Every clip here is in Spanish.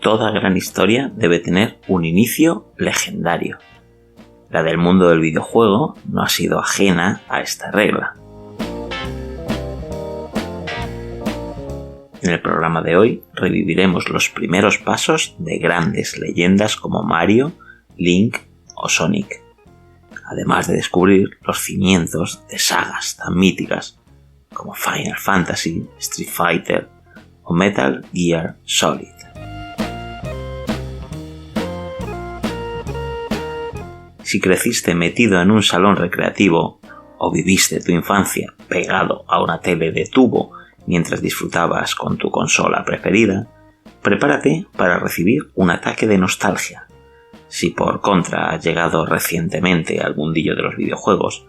toda gran historia debe tener un inicio legendario. La del mundo del videojuego no ha sido ajena a esta regla. En el programa de hoy reviviremos los primeros pasos de grandes leyendas como Mario, Link o Sonic, además de descubrir los cimientos de sagas tan míticas como Final Fantasy, Street Fighter o Metal Gear Solid. Si creciste metido en un salón recreativo o viviste tu infancia pegado a una tele de tubo mientras disfrutabas con tu consola preferida, prepárate para recibir un ataque de nostalgia. Si por contra has llegado recientemente al mundillo de los videojuegos,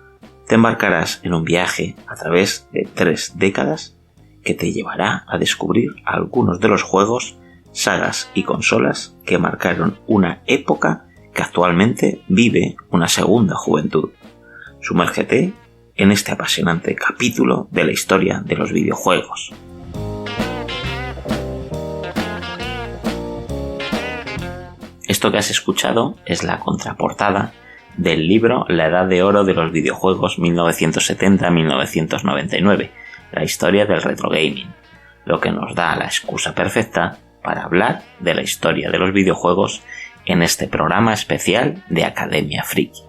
te embarcarás en un viaje a través de 3 décadas que te llevará a descubrir algunos de los juegos, sagas y consolas que marcaron una época que actualmente vive una segunda juventud. Sumérgete en este apasionante capítulo de la historia de los videojuegos. Esto que has escuchado es la contraportada del libro La Edad de Oro de los Videojuegos 1970-1999, la historia del retro gaming, lo que nos da la excusa perfecta para hablar de la historia de los videojuegos en este programa especial de Academia Friki.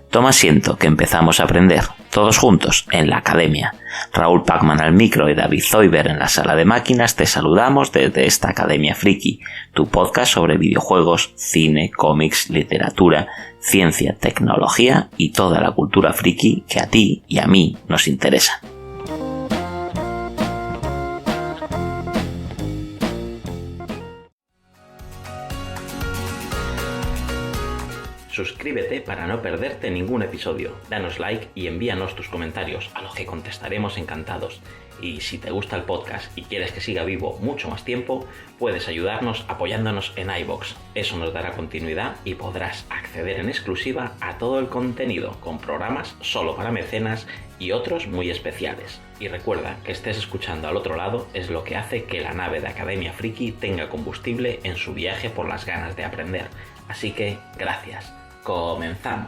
Toma asiento que empezamos a aprender, todos juntos, en la Academia. Raúl Pacman al micro y David Zoiber en la sala de máquinas te saludamos desde esta Academia Friki, tu podcast sobre videojuegos, cine, cómics, literatura, ciencia, tecnología y toda la cultura friki que a ti y a mí nos interesa. Suscríbete para no perderte ningún episodio, danos like y envíanos tus comentarios, a los que contestaremos encantados. Y si te gusta el podcast y quieres que siga vivo mucho más tiempo, puedes ayudarnos apoyándonos en iVoox. Eso nos dará continuidad y podrás acceder en exclusiva a todo el contenido, con programas solo para mecenas y otros muy especiales. Y recuerda que estés escuchando al otro lado es lo que hace que la nave de Academia Friki tenga combustible en su viaje por las ganas de aprender. Así que, gracias. ¡Comenzamos!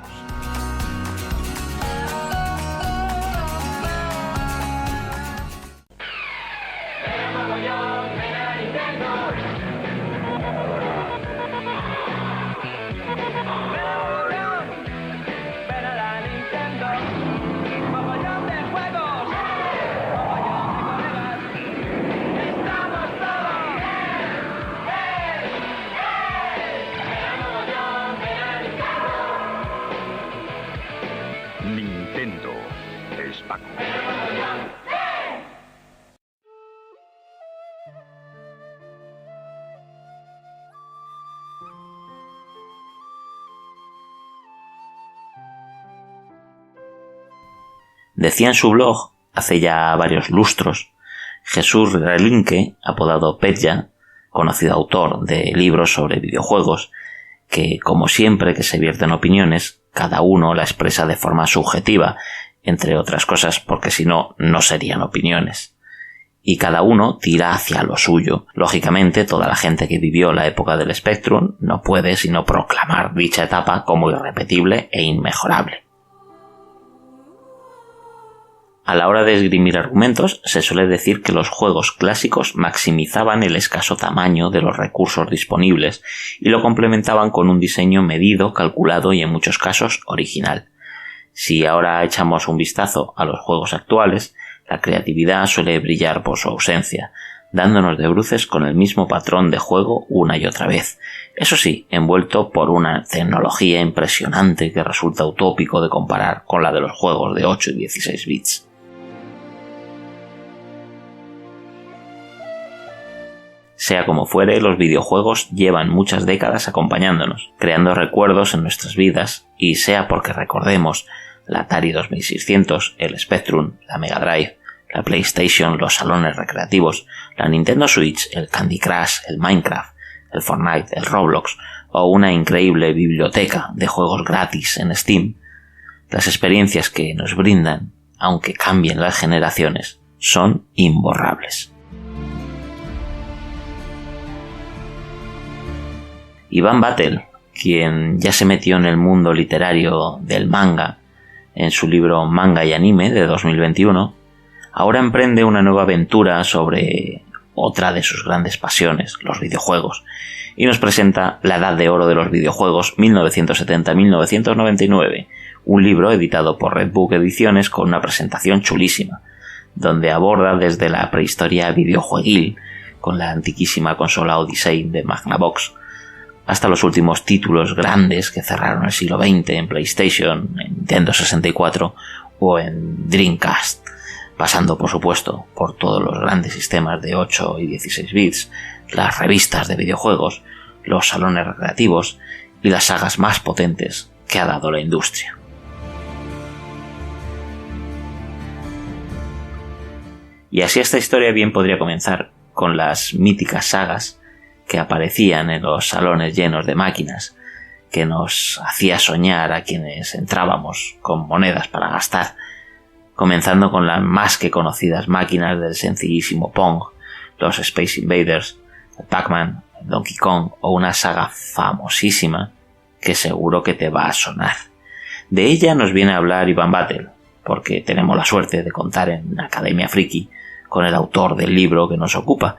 Nintendo es Paco. Decía en su blog, hace ya varios lustros, Jesús Relinque, apodado Petya, conocido autor de libros sobre videojuegos, que, como siempre que se vierten opiniones, cada uno la expresa de forma subjetiva, entre otras cosas porque si no, no serían opiniones. Y cada uno tira hacia lo suyo. Lógicamente, toda la gente que vivió la época del Spectrum no puede sino proclamar dicha etapa como irrepetible e inmejorable. A la hora de esgrimir argumentos, se suele decir que los juegos clásicos maximizaban el escaso tamaño de los recursos disponibles y lo complementaban con un diseño medido, calculado y en muchos casos original. Si ahora echamos un vistazo a los juegos actuales, la creatividad suele brillar por su ausencia, dándonos de bruces con el mismo patrón de juego una y otra vez. Eso sí, envuelto por una tecnología impresionante que resulta utópico de comparar con la de los juegos de 8 y 16 bits. Sea como fuere, los videojuegos llevan muchas décadas acompañándonos, creando recuerdos en nuestras vidas, y sea porque recordemos la Atari 2600, el Spectrum, la Mega Drive, la PlayStation, los salones recreativos, la Nintendo Switch, el Candy Crush, el Minecraft, el Fortnite, el Roblox o una increíble biblioteca de juegos gratis en Steam, las experiencias que nos brindan, aunque cambien las generaciones, son imborrables. Ivan Battle, quien ya se metió en el mundo literario del manga en su libro Manga y Anime de 2021, ahora emprende una nueva aventura sobre otra de sus grandes pasiones, los videojuegos, y nos presenta La Edad de Oro de los Videojuegos 1970-1999, un libro editado por Red Book Ediciones con una presentación chulísima, donde aborda desde la prehistoria videojueguil con la antiquísima consola Odyssey de Magnavox, hasta los últimos títulos grandes que cerraron el siglo XX en PlayStation, en Nintendo 64 o en Dreamcast, pasando por supuesto por todos los grandes sistemas de 8 y 16 bits, las revistas de videojuegos, los salones recreativos y las sagas más potentes que ha dado la industria. Y así esta historia bien podría comenzar con las míticas sagas que aparecían en los salones llenos de máquinas, que nos hacía soñar a quienes entrábamos con monedas para gastar, comenzando con las más que conocidas máquinas del sencillísimo Pong, los Space Invaders, el Pac-Man, el Donkey Kong o una saga famosísima que seguro que te va a sonar. De ella nos viene a hablar Ivan Battle, porque tenemos la suerte de contar en Academia Friki con el autor del libro que nos ocupa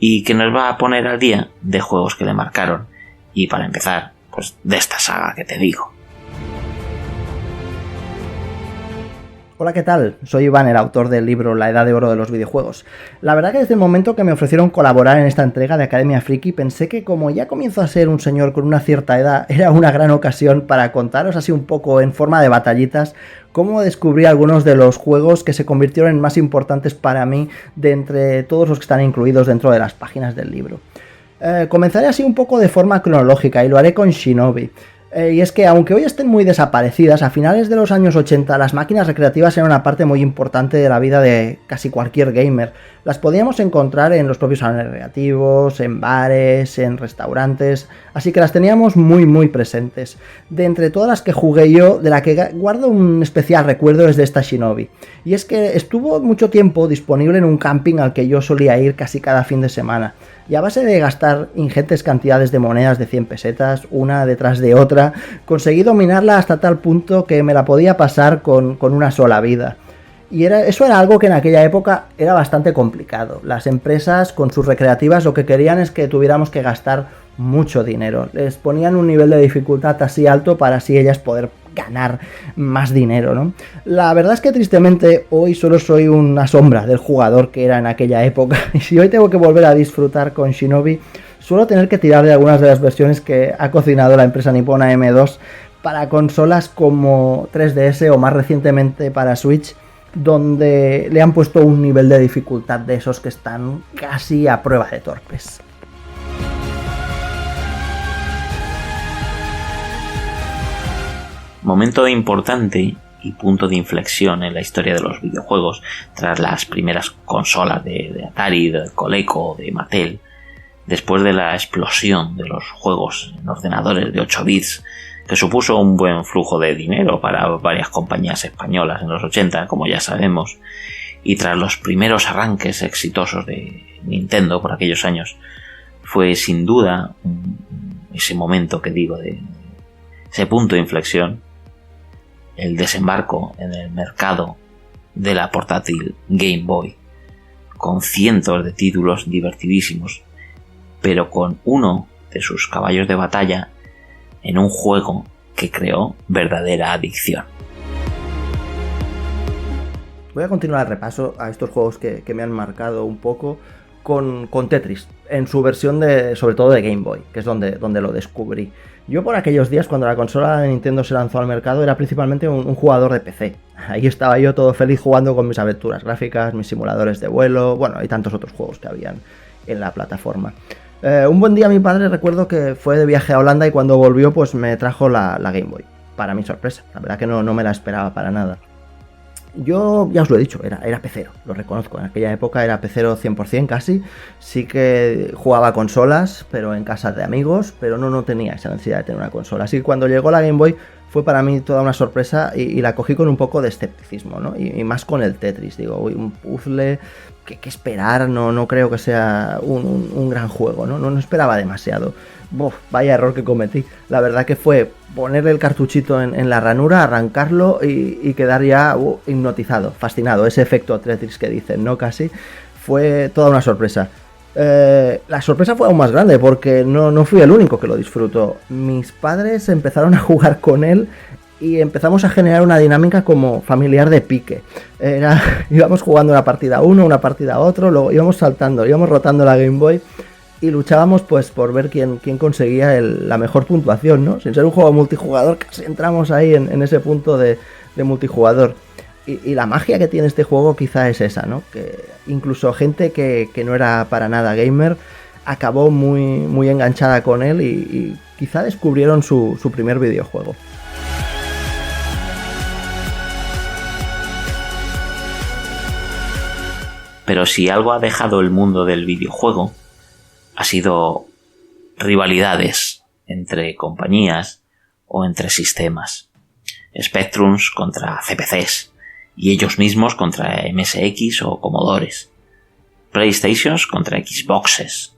y que nos va a poner al día de juegos que le marcaron y, para empezar, pues de esta saga que te digo. Hola, ¿qué tal? Soy Iván, el autor del libro La Edad de Oro de los Videojuegos. La verdad que desde el momento que me ofrecieron colaborar en esta entrega de Academia Friki pensé que, como ya comienzo a ser un señor con una cierta edad, era una gran ocasión para contaros así un poco en forma de batallitas cómo descubrí algunos de los juegos que se convirtieron en más importantes para mí de entre todos los que están incluidos dentro de las páginas del libro. Comenzaré así un poco de forma cronológica y lo haré con Shinobi. Y es que, aunque hoy estén muy desaparecidas, a finales de los años 80 las máquinas recreativas eran una parte muy importante de la vida de casi cualquier gamer. Las podíamos encontrar en los propios salones recreativos, en bares, en restaurantes, así que las teníamos muy presentes. De entre todas las que jugué yo, de la que guardo un especial recuerdo es de esta Shinobi. Y es que estuvo mucho tiempo disponible en un camping al que yo solía ir casi cada fin de semana. Y a base de gastar ingentes cantidades de monedas de 100 pesetas, una detrás de otra, conseguí dominarla hasta tal punto que me la podía pasar con una sola vida. Y eso era algo que en aquella época era bastante complicado. Las empresas con sus recreativas lo que querían es que tuviéramos que gastar mucho dinero. Les ponían un nivel de dificultad así alto para así ellas poder ganar más dinero, ¿no? La verdad es que tristemente hoy solo soy una sombra del jugador que era en aquella época. Y si hoy tengo que volver a disfrutar con Shinobi, suelo tener que tirar de algunas de las versiones que ha cocinado la empresa nipona M2 para consolas como 3DS o más recientemente para Switch, donde le han puesto un nivel de dificultad de esos que están casi a prueba de torpes. Momento importante y punto de inflexión en la historia de los videojuegos tras las primeras consolas de Atari, de Coleco, de Mattel, después de la explosión de los juegos en ordenadores de 8 bits, que supuso un buen flujo de dinero para varias compañías españolas en los 80, como ya sabemos, y tras los primeros arranques exitosos de Nintendo por aquellos años, fue sin duda ese momento que digo, de ese punto de inflexión, el desembarco en el mercado de la portátil Game Boy, con cientos de títulos divertidísimos, pero con uno de sus caballos de batalla en un juego que creó verdadera adicción. Voy a continuar el repaso a estos juegos que me han marcado un poco con Tetris, en su versión sobre todo de Game Boy, que es donde lo descubrí. Yo por aquellos días, cuando la consola de Nintendo se lanzó al mercado, era principalmente un jugador de PC. Ahí estaba yo todo feliz jugando con mis aventuras gráficas, mis simuladores de vuelo, bueno, y tantos otros juegos que habían en la plataforma. Un buen día mi padre, recuerdo que fue de viaje a Holanda y cuando volvió pues me trajo la Game Boy, para mi sorpresa. La verdad que no me la esperaba para nada. Yo ya os lo he dicho, era pecero, lo reconozco. En aquella época era pecero 100% casi. Sí que jugaba a consolas, pero en casas de amigos, pero no tenía esa necesidad de tener una consola. Así que cuando llegó la Game Boy fue para mí toda una sorpresa y la cogí con un poco de escepticismo, ¿no? Y más con el Tetris. Digo, uy, un puzzle, ¿qué esperar? No creo que sea un gran juego, ¿no? No esperaba demasiado. Vaya error que cometí. La verdad que fue ponerle el cartuchito en la ranura, arrancarlo y quedar ya hipnotizado, fascinado. Ese efecto Tetris que dicen, ¿no? Casi. Fue toda una sorpresa. La sorpresa fue aún más grande porque no fui el único que lo disfrutó. Mis padres empezaron a jugar con él y empezamos a generar una dinámica como familiar de pique. Íbamos jugando una partida a uno, una partida a otro, luego íbamos saltando, íbamos rotando la Game Boy y luchábamos pues por ver quién conseguía la mejor puntuación, ¿no? Sin ser un juego multijugador, casi entramos ahí en ese punto de multijugador. Y la magia que tiene este juego quizá es esa, ¿no? Que incluso gente que no era para nada gamer acabó muy enganchada con él y quizá descubrieron su primer videojuego. Pero si algo ha dejado el mundo del videojuego, ha sido rivalidades entre compañías o entre sistemas. Spectrums contra CPCs y ellos mismos contra MSX o Commodores. PlayStations contra Xboxes.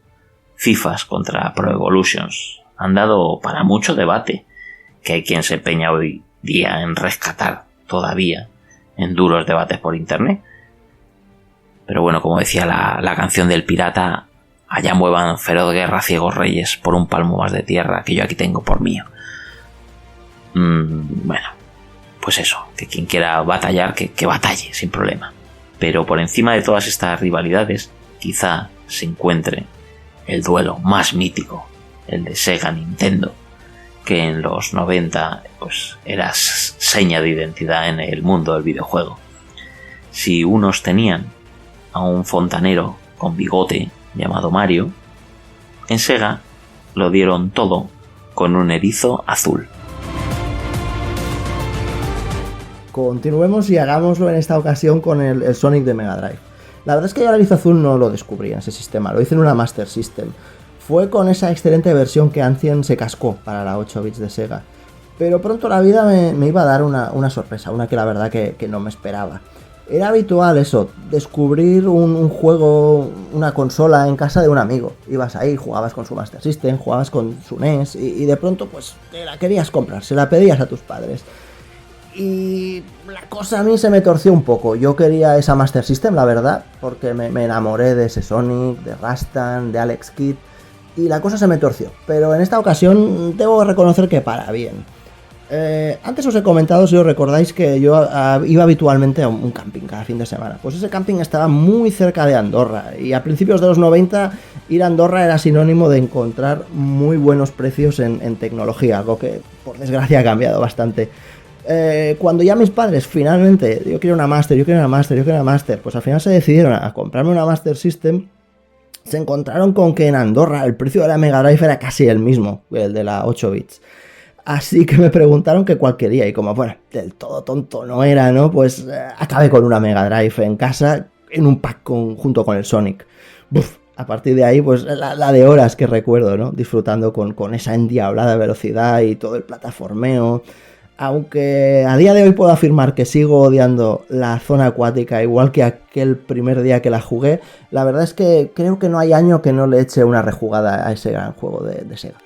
FIFAs contra Pro Evolutions. Han dado para mucho debate, que hay quien se empeña hoy día en rescatar todavía en duros debates por internet. Pero bueno, como decía la canción del pirata, allá muevan feroz guerra ciegos reyes por un palmo más de tierra que yo aquí tengo por mío. Bueno, pues eso, que quien quiera batallar, que batalle, sin problema. Pero por encima de todas estas rivalidades, quizá se encuentre el duelo más mítico, el de Sega Nintendo, que en los 90 pues era seña de identidad en el mundo del videojuego. Si unos tenían a un fontanero con bigote llamado Mario, en Sega lo dieron todo con un erizo azul. Continuemos y hagámoslo en esta ocasión con el Sonic de Mega Drive. La verdad es que yo el erizo azul no lo descubrí en ese sistema, lo hice en una Master System. Fue con esa excelente versión que Ancient se cascó para la 8 bits de Sega. Pero pronto la vida me iba a dar una sorpresa, una que la verdad que no me esperaba. Era habitual eso, descubrir un juego, una consola en casa de un amigo. Ibas ahí, jugabas con su Master System, jugabas con su NES y de pronto pues te la querías comprar, se la pedías a tus padres. Y la cosa a mí se me torció un poco. Yo quería esa Master System, la verdad, porque me enamoré de ese Sonic, de Rastan, de Alex Kidd, y la cosa se me torció. Pero en esta ocasión debo reconocer que para bien. Antes os he comentado, si os recordáis, que yo iba habitualmente a un camping cada fin de semana. Pues ese camping estaba muy cerca de Andorra y a principios de los 90 ir a Andorra era sinónimo de encontrar muy buenos precios en tecnología, algo que por desgracia ha cambiado bastante. Cuando ya mis padres finalmente, yo quiero una Master, pues al final se decidieron a comprarme una Master System, se encontraron con que en Andorra el precio de la Mega Drive era casi el mismo, el de la 8 bits. Así que me preguntaron que cuál quería y como, bueno, del todo tonto no era, ¿no? Pues acabé con una Mega Drive en casa en un pack junto con el Sonic. A partir de ahí, pues la de horas que recuerdo, ¿no? Disfrutando con esa endiablada velocidad y todo el plataformeo. Aunque a día de hoy puedo afirmar que sigo odiando la zona acuática igual que aquel primer día que la jugué, la verdad es que creo que no hay año que no le eche una rejugada a ese gran juego de Sega.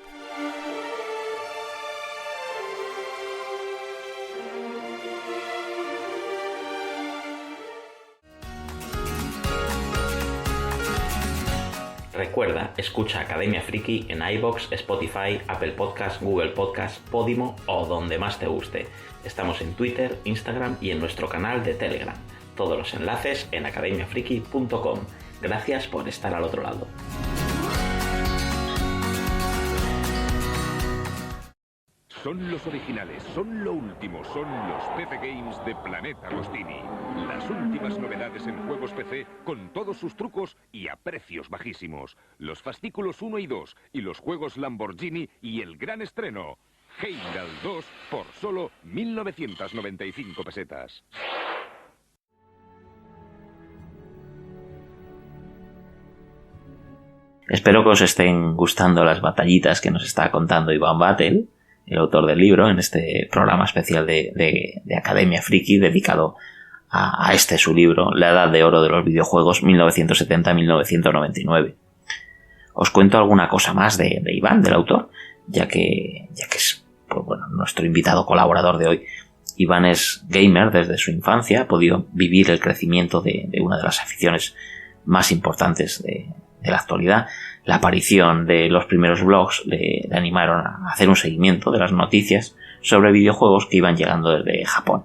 Recuerda, escucha Academia Friki en iVoox, Spotify, Apple Podcast, Google Podcast, Podimo o donde más te guste. Estamos en Twitter, Instagram y en nuestro canal de Telegram. Todos los enlaces en academiafriki.com. Gracias por estar al otro lado. Son los originales, son lo último, son los PC Games de Planeta Agostini. Las últimas novedades en juegos PC con todos sus trucos y a precios bajísimos. Los fascículos 1 y 2 y los juegos Lamborghini y el gran estreno. Heimdall 2 por solo 1.995 pesetas. Espero que os estén gustando las batallitas que nos está contando Iván Battle, el autor del libro, en este programa especial de Academia Friki dedicado a este su libro, La Edad de Oro de los Videojuegos 1970-1999. Os cuento alguna cosa más de Iván, del autor, ya que es pues bueno, nuestro invitado colaborador de hoy. Iván es gamer desde su infancia, ha podido vivir el crecimiento de una de las aficiones más importantes de la actualidad. La aparición de los primeros blogs le animaron a hacer un seguimiento de las noticias sobre videojuegos que iban llegando desde Japón.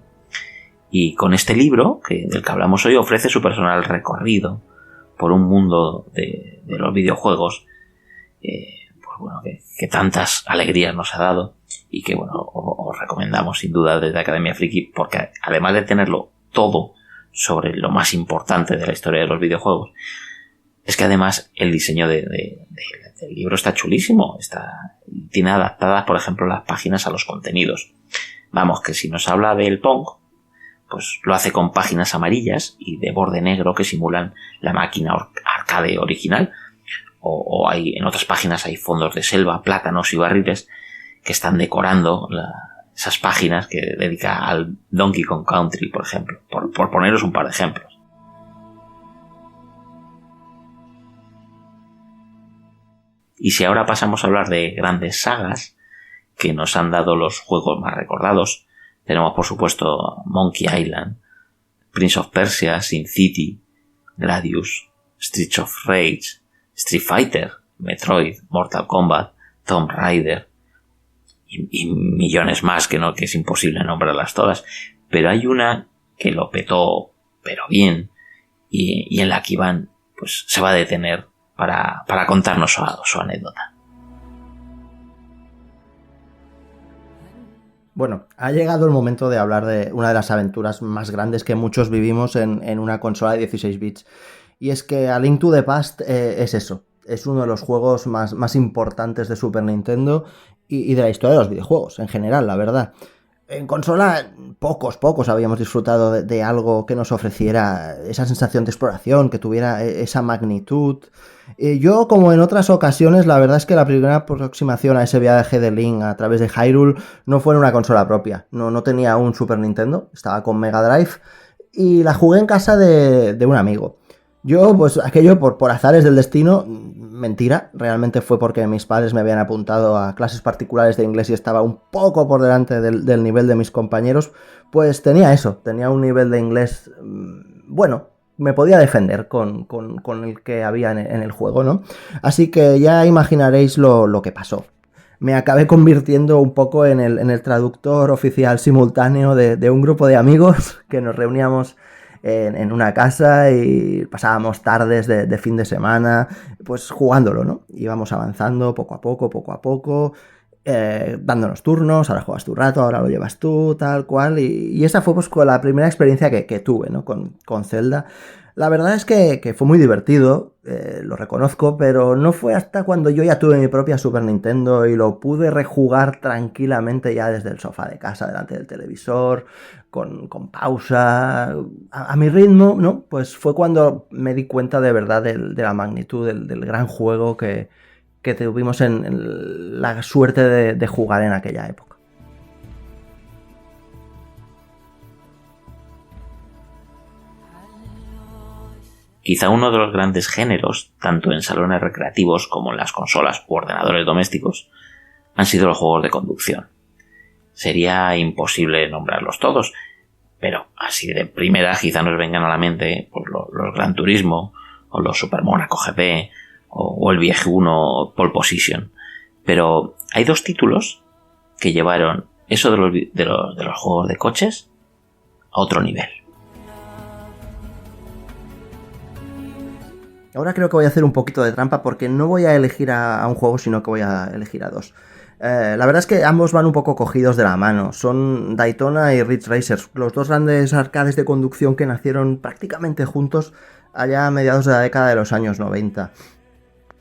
Y con este libro, del que hablamos hoy, ofrece su personal recorrido por un mundo de los videojuegos pues bueno, que tantas alegrías nos ha dado y que bueno, os recomendamos sin duda desde Academia Friki, porque además de tenerlo todo sobre lo más importante de la historia de los videojuegos, es que además el diseño del libro está chulísimo. Tiene adaptadas, por ejemplo, las páginas a los contenidos. Vamos, que si nos habla del Pong, pues lo hace con páginas amarillas y de borde negro que simulan la máquina arcade original. O en otras páginas hay fondos de selva, plátanos y barriles que están decorando esas páginas que dedica al Donkey Kong Country, por ejemplo, por poneros un par de ejemplos. Y si ahora pasamos a hablar de grandes sagas que nos han dado los juegos más recordados, tenemos por supuesto Monkey Island, Prince of Persia, Sin City, Gradius, Streets of Rage, Street Fighter, Metroid, Mortal Kombat, Tomb Raider y millones más que es imposible nombrarlas todas, pero hay una que lo petó pero bien y en la que Iván pues se va a detener para contarnos su anécdota. Bueno, ha llegado el momento de hablar de una de las aventuras más grandes que muchos vivimos en una consola de 16 bits. Y es que A Link to the Past es eso. Es uno de los juegos más importantes de Super Nintendo y de la historia de los videojuegos en general, la verdad. En consola pocos habíamos disfrutado de algo que nos ofreciera esa sensación de exploración, que tuviera esa magnitud. Yo, como en otras ocasiones, la verdad es que la primera aproximación a ese viaje de Link a través de Hyrule no fue en una consola propia. No tenía un Super Nintendo, estaba con Mega Drive y la jugué en casa de un amigo. Yo, pues aquello por azares del destino, mentira, realmente fue porque mis padres me habían apuntado a clases particulares de inglés y estaba un poco por delante del nivel de mis compañeros, pues tenía un nivel de inglés, bueno, me podía defender con el que había en el juego, ¿no? Así que ya imaginaréis lo que pasó. Me acabé convirtiendo un poco en el traductor oficial simultáneo de un grupo de amigos que nos reuníamos en una casa y pasábamos tardes de fin de semana pues jugándolo, ¿no? Íbamos avanzando poco a poco, dándonos turnos, ahora juegas tu rato, ahora lo llevas tú, tal cual, y esa fue pues la primera experiencia que tuve, ¿no? Con Zelda. La verdad es que fue muy divertido, lo reconozco, pero no fue hasta cuando yo ya tuve mi propia Super Nintendo y lo pude rejugar tranquilamente ya desde el sofá de casa, delante del televisor, con pausa, a mi ritmo, ¿no? Pues fue cuando me di cuenta de verdad de la magnitud del gran juego que tuvimos en la suerte de jugar en aquella época. Quizá uno de los grandes géneros, tanto en salones recreativos como en las consolas u ordenadores domésticos, han sido los juegos de conducción. Sería imposible nombrarlos todos, pero así de primera quizá nos vengan a la mente pues, los Gran Turismo, o los Super Monaco GP, o el Viaje 1 Pole Position. Pero hay dos títulos que llevaron eso de los juegos de coches a otro nivel. Ahora creo que voy a hacer un poquito de trampa porque no voy a elegir a un juego, sino que voy a elegir a dos. La verdad es que ambos van un poco cogidos de la mano. Son Daytona y Ridge Racers, los dos grandes arcades de conducción que nacieron prácticamente juntos allá a mediados de la década de los años 90.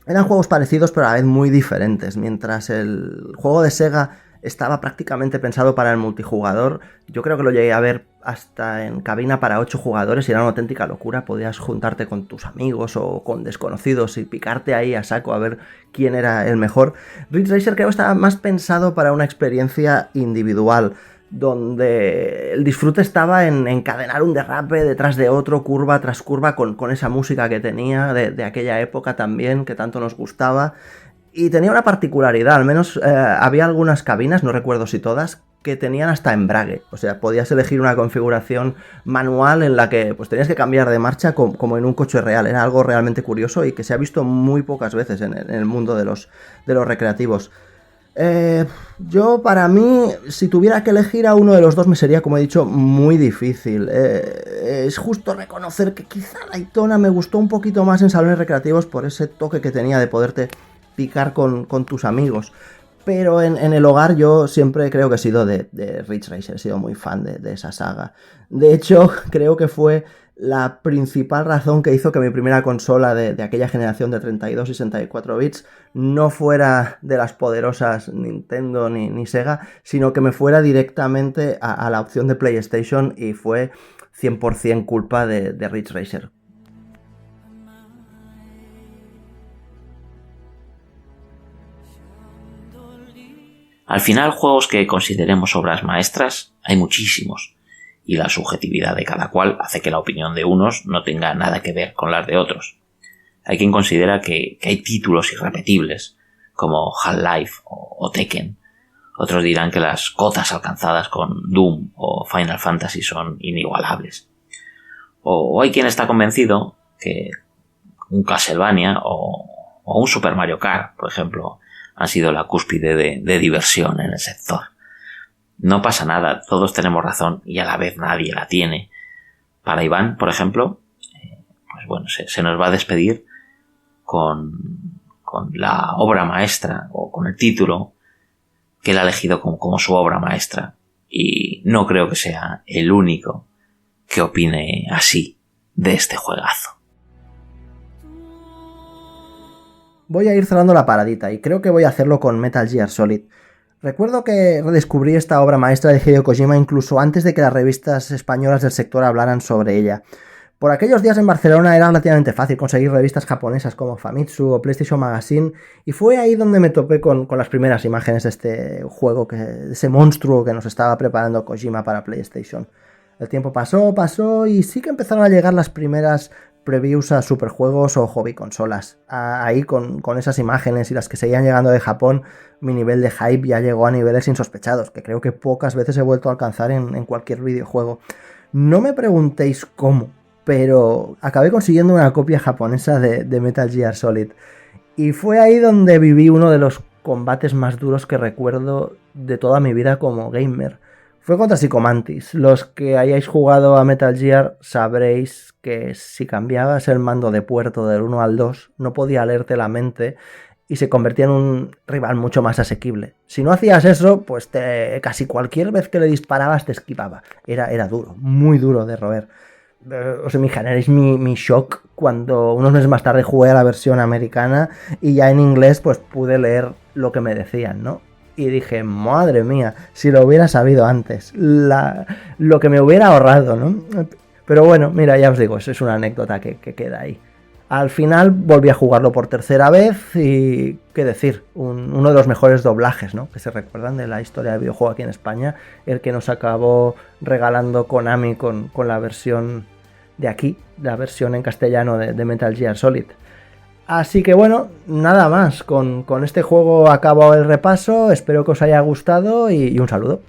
Eran juegos parecidos pero a la vez muy diferentes. Mientras el juego de Sega estaba prácticamente pensado para el multijugador. Yo creo que lo llegué a ver hasta en cabina para 8 jugadores y era una auténtica locura. Podías juntarte con tus amigos o con desconocidos y picarte ahí a saco a ver quién era el mejor. Ridge Racer creo que estaba más pensado para una experiencia individual, donde el disfrute estaba en encadenar un derrape detrás de otro, curva tras curva, con esa música que tenía de aquella época también, que tanto nos gustaba. Y tenía una particularidad, al menos había algunas cabinas, no recuerdo si todas, que tenían hasta embrague. O sea, podías elegir una configuración manual en la que pues tenías que cambiar de marcha como en un coche real. Era algo realmente curioso y que se ha visto muy pocas veces en el mundo de los recreativos. Yo, para mí, si tuviera que elegir a uno de los dos, me sería, como he dicho, muy difícil. Es justo reconocer que quizá Daytona me gustó un poquito más en salones recreativos por ese toque que tenía de poderte picar con tus amigos. Pero en el hogar yo siempre creo que he sido de Ridge Racer, he sido muy fan de esa saga. De hecho, creo que fue la principal razón que hizo que mi primera consola de aquella generación de 32 y 64 bits no fuera de las poderosas Nintendo ni Sega, sino que me fuera directamente a la opción de PlayStation, y fue 100% culpa de Ridge Racer. Al final, juegos que consideremos obras maestras hay muchísimos, y la subjetividad de cada cual hace que la opinión de unos no tenga nada que ver con las de otros. Hay quien considera que hay títulos irrepetibles, como Half-Life o Tekken. Otros dirán que las cotas alcanzadas con Doom o Final Fantasy son inigualables. O hay quien está convencido que un Castlevania o un Super Mario Kart, por ejemplo, han sido la cúspide de diversión en el sector. No pasa nada, todos tenemos razón y a la vez nadie la tiene. Para Iván, por ejemplo, pues bueno, se nos va a despedir con la obra maestra o con el título que él ha elegido como su obra maestra, y no creo que sea el único que opine así de este juegazo. Voy a ir cerrando la paradita y creo que voy a hacerlo con Metal Gear Solid. Recuerdo que redescubrí esta obra maestra de Hideo Kojima incluso antes de que las revistas españolas del sector hablaran sobre ella. Por aquellos días en Barcelona era relativamente fácil conseguir revistas japonesas como Famitsu o PlayStation Magazine, y fue ahí donde me topé con las primeras imágenes de este juego, ese monstruo que nos estaba preparando Kojima para PlayStation. El tiempo pasó y sí que empezaron a llegar las primeras previews a superjuegos o hobby consolas. Ahí con esas imágenes y las que seguían llegando de Japón, mi nivel de hype ya llegó a niveles insospechados, que creo que pocas veces he vuelto a alcanzar en cualquier videojuego. No me preguntéis cómo, pero acabé consiguiendo una copia japonesa de Metal Gear Solid. Y fue ahí donde viví uno de los combates más duros que recuerdo de toda mi vida como gamer. Fue contra Psycho Mantis. Los que hayáis jugado a Metal Gear sabréis que si cambiabas el mando de puerto del 1 al 2 no podía leerte la mente y se convertía en un rival mucho más asequible. Si no hacías eso, pues casi cualquier vez que le disparabas te esquivaba. Era duro, muy duro de roer. Os imaginaréis mi shock cuando unos meses más tarde jugué a la versión americana y ya en inglés pues pude leer lo que me decían, ¿no? Y dije, madre mía, si lo hubiera sabido antes, lo que me hubiera ahorrado, ¿no? Pero bueno, mira, ya os digo, es una anécdota que queda ahí. Al final volví a jugarlo por tercera vez y, qué decir, uno de los mejores doblajes, ¿no?, que se recuerdan de la historia del videojuego aquí en España, el que nos acabó regalando Konami con la versión de aquí, la versión en castellano de Metal Gear Solid. Así que bueno, nada más, con este juego acabo el repaso, espero que os haya gustado y un saludo.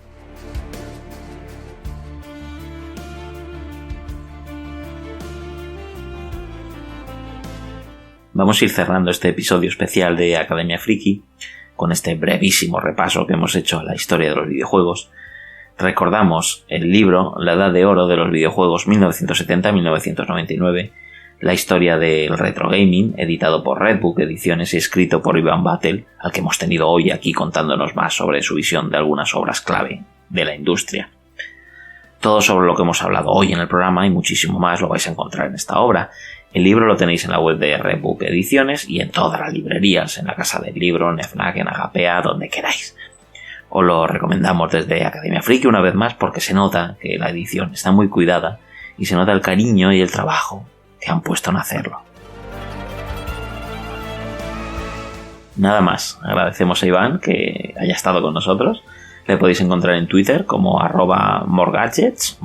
Vamos a ir cerrando este episodio especial de Academia Friki con este brevísimo repaso que hemos hecho a la historia de los videojuegos. Recordamos el libro La Edad de Oro de los Videojuegos 1970-1999, la historia del retro gaming, editado por Redbook Ediciones y escrito por Iván Battle, al que hemos tenido hoy aquí contándonos más sobre su visión de algunas obras clave de la industria. Todo sobre lo que hemos hablado hoy en el programa y muchísimo más lo vais a encontrar en esta obra. El libro lo tenéis en la web de Redbook Ediciones y en todas las librerías, en la Casa del Libro, en FNAC, en Agapea, donde queráis. Os lo recomendamos desde Academia Friki una vez más porque se nota que la edición está muy cuidada y se nota el cariño y el trabajo que han puesto en hacerlo. Nada más, agradecemos a Iván que haya estado con nosotros. Le podéis encontrar en Twitter como @moregadgets,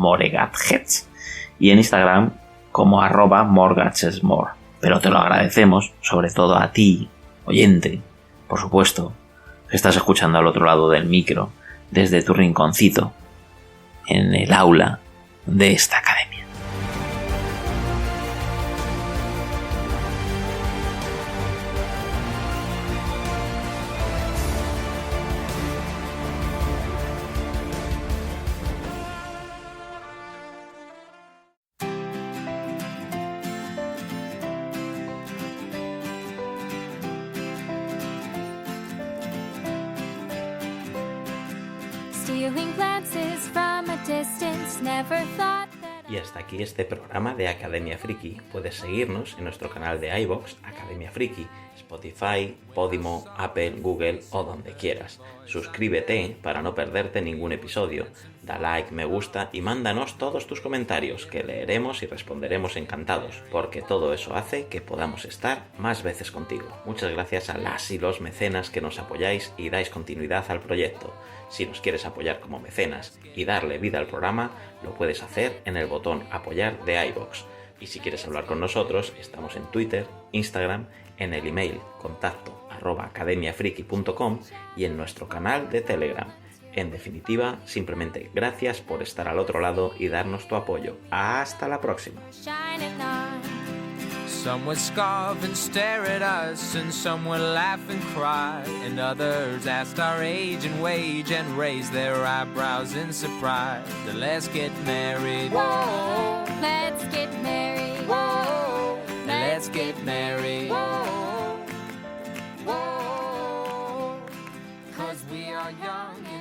y en Instagram como @moregadgetsmore. Pero te lo agradecemos, sobre todo a ti, oyente, por supuesto, que estás escuchando al otro lado del micro, desde tu rinconcito, en el aula de esta academia. Y hasta aquí este programa de Academia Friki. Puedes seguirnos en nuestro canal de iVoox, Academia Friki, Spotify, Podimo, Apple, Google o donde quieras. Suscríbete para no perderte ningún episodio. Da like, me gusta y mándanos todos tus comentarios que leeremos y responderemos encantados, porque todo eso hace que podamos estar más veces contigo. Muchas gracias a las y los mecenas que nos apoyáis y dais continuidad al proyecto. Si nos quieres apoyar como mecenas y darle vida al programa, lo puedes hacer en el botón apoyar de iVoox. Y si quieres hablar con nosotros, estamos en Twitter, Instagram, en el email contacto@academiafriki.com y en nuestro canal de Telegram. En definitiva, simplemente gracias por estar al otro lado y darnos tu apoyo. ¡Hasta la próxima! Some would scoff and stare at us, and some would laugh and cry, and others asked our age and wage and raised their eyebrows in surprise. So let's get married. Whoa, let's get married. Whoa, Let's get married. Whoa, whoa, 'Cause we are young.